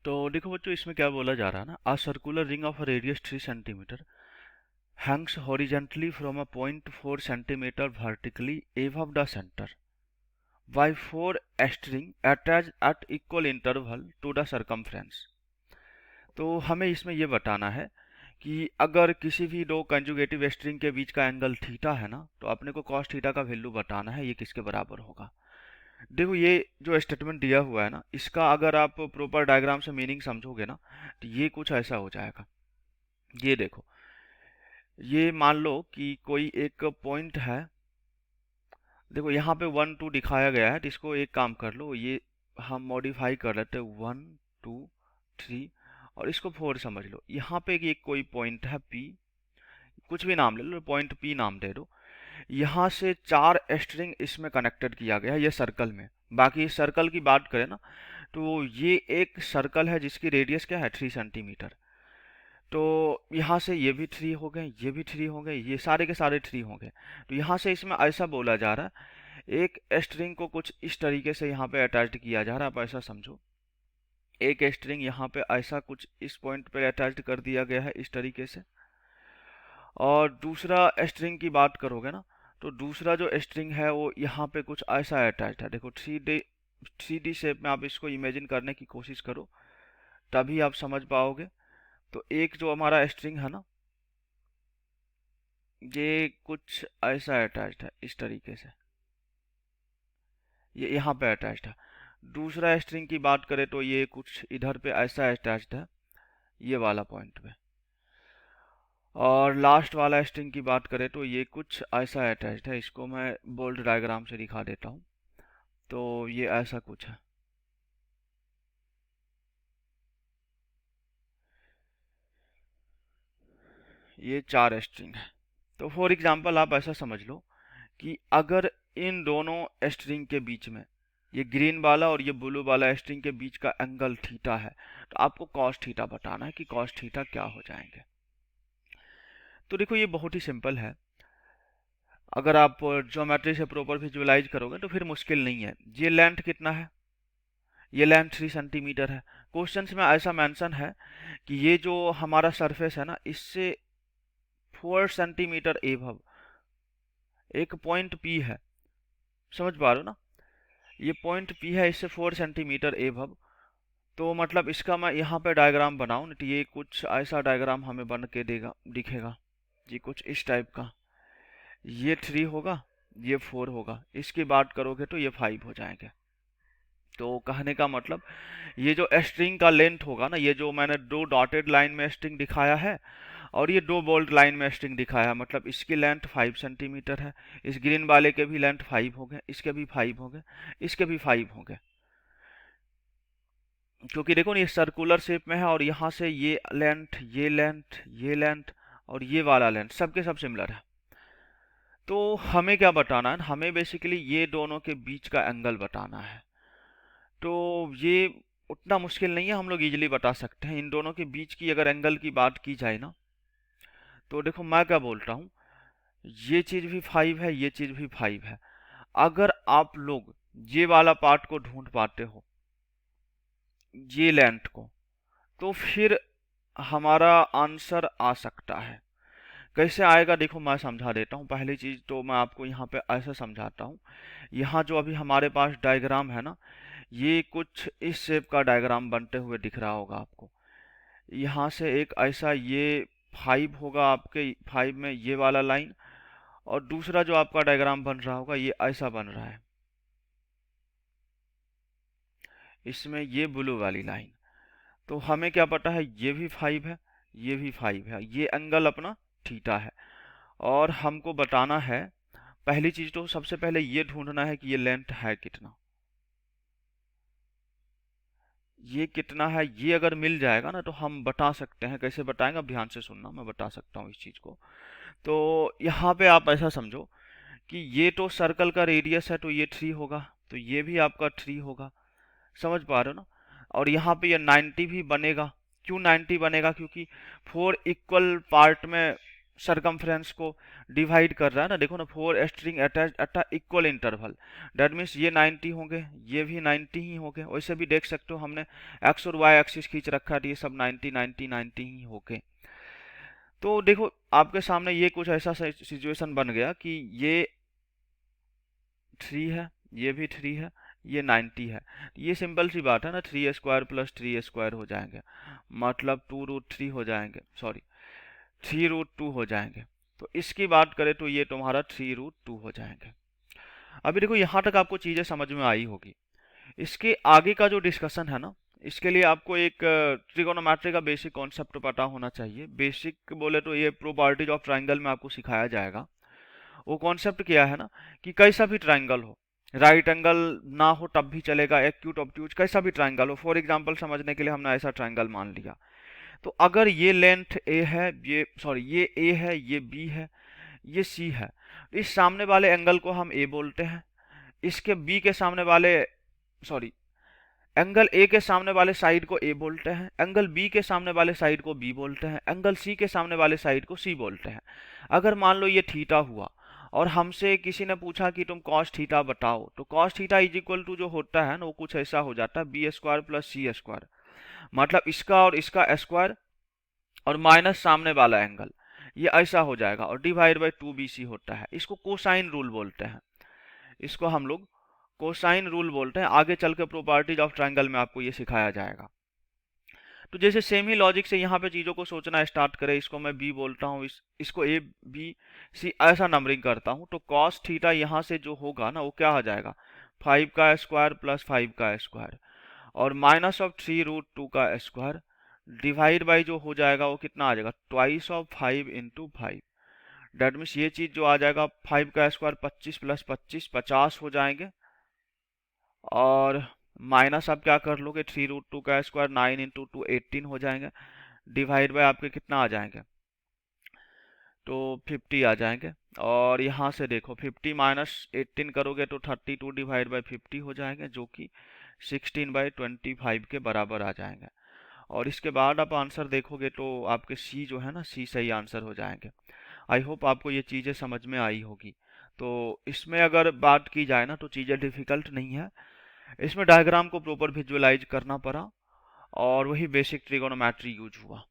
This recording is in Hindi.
तो देखो बच्चों, इसमें क्या बोला जा रहा है ना, a circular ring of radius 3 centimetre hangs horizontally from a point 4 centimeter vertically above the center by 4 string attached at equal interval to the circumference। तो हमें इसमें ये बताना है कि अगर किसी भी दो कंजुगेटिव स्ट्रिंग के बीच का एंगल थीटा है ना, तो अपने को कॉस थीटा का वैल्यू बताना है, ये किसके बराबर होगा। देखो ये जो स्टेटमेंट दिया हुआ है ना, इसका अगर आप प्रॉपर डायग्राम से मीनिंग समझोगे ना, तो ये कुछ ऐसा हो जाएगा। ये देखो, ये मान लो कि कोई एक पॉइंट है। देखो यहाँ पे 1 2 दिखाया गया है, तो इसको एक काम कर लो, ये हम मॉडिफाई कर लेते हैं 1 2 3 और इसको 4 समझ लो। यहाँ पे एक कोई पॉइंट है P, कुछ भी नाम ले लो, पॉइंट P नाम दे दो। यहाँ से 4 स्ट्रिंग इसमें कनेक्टेड किया गया है ये सर्कल में। बाकी इस सर्कल की बात करें ना, तो ये एक सर्कल है जिसकी रेडियस क्या है 3 सेंटीमीटर। तो यहाँ से ये भी 3 हो गए, ये भी 3 हो गए, ये सारे के सारे 3 हो गए। तो यहाँ से इसमें ऐसा बोला जा रहा है, एक स्ट्रिंग को कुछ इस तरीके से यहाँ पे अटैच्ड किया जा रहा है। आप ऐसा समझो, एक स्ट्रिंग यहाँ पे ऐसा कुछ इस पॉइंट पे अटैच्ड कर दिया गया है इस तरीके से। और दूसरा स्ट्रिंग की बात करोगे ना, तो दूसरा जो स्ट्रिंग है वो यहाँ पे कुछ ऐसा अटैच्ड है। देखो 3D शेप में आप इसको इमेजिन करने की कोशिश करो, तभी आप समझ पाओगे। तो एक जो हमारा स्ट्रिंग है ना, ये कुछ ऐसा अटैच्ड है इस तरीके से, ये यहाँ पे अटैच्ड है। दूसरा स्ट्रिंग की बात करें तो ये कुछ इधर पे ऐसा अटैच्ड है, ये वाला पॉइंट पे। और लास्ट वाला स्ट्रिंग की बात करें तो ये कुछ ऐसा अटैच्ड है, इसको मैं बोल्ड डायग्राम से दिखा देता हूँ। तो ये ऐसा कुछ है, ये 4 स्ट्रिंग है। तो फॉर एग्जांपल आप ऐसा समझ लो कि अगर इन दोनों स्ट्रिंग के बीच में, ये ग्रीन वाला और ये ब्लू वाला स्ट्रिंग के बीच का एंगल थीटा है, तो आपको कॉस थीटा बताना है कि कॉस थीटा क्या हो जाएंगे। तो देखो ये बहुत ही सिंपल है, अगर आप ज्योमेट्री से प्रॉपर विजुअलाइज करोगे तो फिर मुश्किल नहीं है। ये लेंथ कितना है, ये लेंथ 3 सेंटीमीटर है। क्वेश्चन में ऐसा मेंशन है कि ये जो हमारा सरफेस है ना, इससे 4 सेंटीमीटर एबव एक पॉइंट P है, समझ पा रहे हो ना। ये पॉइंट P है, इससे 4 सेंटीमीटर एबव। तो मतलब इसका मैं यहाँ पे डायग्राम बनाऊं तो ये कुछ ऐसा डायग्राम हमें बन के देगा, दिखेगा जी कुछ इस टाइप का। ये 3 होगा, ये 4 होगा, इसकी बात करोगे तो ये 5 हो जाएंगे। तो कहने का मतलब, ये जो स्ट्रिंग का लेंथ होगा ना, ये जो मैंने दो डॉटेड लाइन में स्ट्रिंग दिखाया है और ये दो बोल्ड लाइन में स्ट्रिंग दिखाया है, मतलब इसकी लेंथ 5 सेंटीमीटर है। इस ग्रीन वाले के भी लेंथ 5 हो गए, इसके भी 5 हो गए, इसके भी 5 हो गए। क्योंकि देखो ना, ये सर्कुलर शेप में है और यहाँ से ये लेंथ, ये लेंथ, ये लेंथ और ये वाला लेंथ सबके सब सिमिलर है। तो हमें क्या बताना है, हमें बेसिकली ये दोनों के बीच का एंगल बताना है। तो ये उतना मुश्किल नहीं है, हम लोग इजीली बता सकते हैं। इन दोनों के बीच की अगर एंगल की बात की जाए ना, तो देखो मैं क्या बोलता हूँ, ये चीज भी 5 है, ये चीज भी 5 है। अगर आप लोग ये वाला पार्ट को ढूंढ पाते हो, ये लेंथ को, तो फिर हमारा आंसर आ सकता है। कैसे आएगा देखो मैं समझा देता हूँ। पहली चीज तो मैं आपको यहाँ पे ऐसा समझाता हूँ, यहाँ जो अभी हमारे पास डायग्राम है ना, ये कुछ इस शेप का डायग्राम बनते हुए दिख रहा होगा आपको। यहाँ से एक ऐसा ये 5 होगा, आपके 5 में ये वाला लाइन, और दूसरा जो आपका डायग्राम बन रहा होगा ये ऐसा बन रहा है, इसमें ये ब्लू वाली लाइन। तो हमें क्या पता है, ये भी 5 है, ये भी 5 है, ये एंगल अपना थीटा है। और हमको बताना है, पहली चीज तो सबसे पहले ये ढूंढना है कि ये लेंथ है कितना, ये कितना है। ये अगर मिल जाएगा ना, तो हम बता सकते हैं। कैसे बताएंगे, अब ध्यान से सुनना, मैं बता सकता हूँ इस चीज को। तो यहाँ पे आप ऐसा समझो कि ये तो सर्कल का रेडियस है, तो ये 3 होगा, तो ये भी आपका 3 होगा, समझ पा रहे हो ना। और यहाँ पे ये 90 भी बनेगा। क्यों 90 बनेगा, क्योंकि 4 इक्वल पार्ट में सरकमफ्रेंस को डिवाइड कर रहा है ना, देखो ना, 4 string attach at a equal interval, that means ये 90 होंगे, ये भी 90 ही होंगे। वैसे भी देख सकते हो हमने एक्स और वाई एक्सिस खींच रखा है, तो ये सब 90 90 90 ही होंगे। तो देखो आपके सामने ये कुछ ऐसा सिचुएशन बन गया कि ये 3 है, ये भी 3 है, ये 90 है। ये सिंपल सी बात है ना, 3 स्क्वायर प्लस 3 स्क्वायर हो जाएंगे, मतलब 2√3 हो जाएंगे, सॉरी 3√2 हो जाएंगे। तो इसकी बात करें तो ये तुम्हारा 3√2 हो जाएंगे। अभी देखो यहाँ तक आपको चीज़ें समझ में आई होगी। इसके आगे का जो डिस्कशन है ना, इसके लिए आपको एक ट्रिगोनोमेट्री का बेसिक कॉन्सेप्ट पता होना चाहिए। बेसिक बोले तो ये प्रोपर्टीज ऑफ ट्राइंगल में आपको सिखाया जाएगा। वो कॉन्सेप्ट क्या है ना, कि कैसा भी ट्राइंगल हो, राइट एंगल ना हो तब भी चलेगा, एक्यूट ऑब्ट्यूज कैसा भी ट्राइंगल हो, फॉर एग्जांपल समझने के लिए हमने ऐसा ट्राइंगल मान लिया, तो अगर ये लेंथ ए है, ये सॉरी ये ए है, ये बी है, ये सी है, इस सामने वाले एंगल को हम ए बोलते हैं, इसके बी के सामने वाले सॉरी एंगल ए के सामने वाले साइड को ए बोलते हैं, एंगल बी के सामने वाले साइड को बी बोलते हैं, एंगल सी के सामने वाले साइड को सी बोलते हैं। अगर मान लो ये थीटा हुआ और हमसे किसी ने पूछा कि तुम कॉस थीटा बताओ, तो cos theta is equal to जो होता है ना, वो कुछ ऐसा हो जाता है, बी स्क्वायर प्लस सी स्क्वायर, मतलब इसका और इसका स्क्वायर और माइनस सामने वाला एंगल, ये ऐसा हो जाएगा, और डिवाइड बाई 2bc होता है। इसको कोसाइन रूल बोलते हैं, इसको हम लोग कोसाइन रूल बोलते हैं। आगे चल के प्रॉपर्टीज ऑफ ट्राइंगल में आपको ये सिखाया जाएगा। तो जैसे सेम ही लॉजिक से यहाँ पे चीज़ों को सोचना स्टार्ट करें, इसको मैं बी बोलता हूँ, इसको ए बी सी ऐसा नंबरिंग करता हूँ, तो कॉस थीटा यहाँ से जो होगा ना, वो क्या हो जाएगा, 5 का स्क्वायर प्लस 5 का स्क्वायर और माइनस ऑफ 3√2 का स्क्वायर डिवाइड बाई जो हो जाएगा वो कितना आ जाएगा, twice of 5 into 5। That means ये चीज़ जो आ जाएगा, 5 का स्क्वायर 25 प्लस 25 50 हो जाएंगे, और माइनस आप क्या कर लोगे, 3√2 का स्क्वायर 9 इंटू 2 18 हो जाएंगे, डिवाइड बाय आपके कितना आ जाएंगे, तो 50 आ जाएंगे। और यहाँ से देखो 50 माइनस 18 करोगे तो 32 डिवाइड बाई 50 हो जाएंगे, जो कि 16/25 के बराबर आ जाएंगे। और इसके बाद आप आंसर देखोगे तो आपके सी जो है ना, सी सही आंसर हो जाएंगे। आई होप आपको ये चीज़ें समझ में आई होगी। तो इसमें अगर बात की जाए ना, तो चीज़ें डिफ़िकल्ट नहीं है, इसमें डायग्राम को प्रॉपर विजुअलाइज करना पड़ा और वही बेसिक ट्रिगोनोमेट्री यूज हुआ।